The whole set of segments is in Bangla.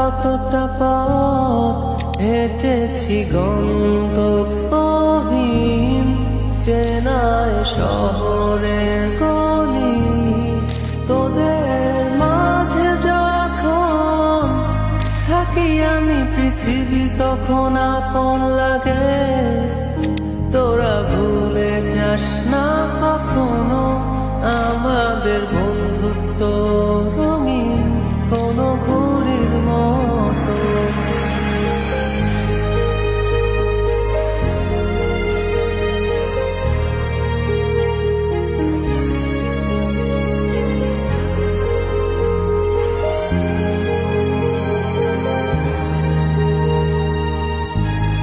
কতটা পথ হেঁটেছি গন্তব্যহীন চেনায় শহরের গলি। তোদের মাঝে যখন থাকি আমি পৃথিবী তখন আপন লাগে। তোরা ভুলে যাস না কখনো আমাদের বন্ধুত্ব রঙিন কোনো ঘুড়ির মতো।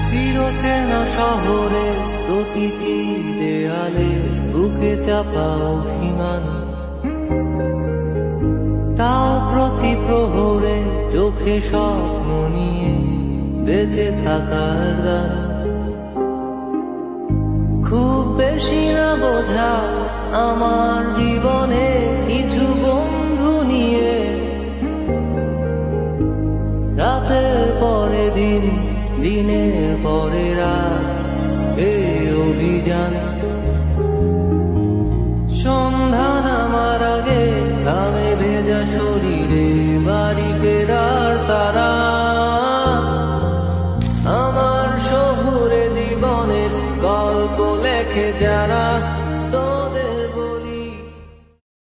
চিরচেনা শহরে প্রতিটি দেয়ালে বুকে চাপা অভিমান, তাও প্রতি প্রহরে চোখে স্বপ্ন নিয়ে বেঁচে থাকার গান। খুব বেশি না বোঝা আমার জীবনে কিছু বন্ধু নিয়ে রাতের পরে দিন, দিনের পরে রাত এই অভিযান। সন্ধ্যা নামার আগে ঘামে ভেজা শরীরে বাড়ি ফেরার তারা।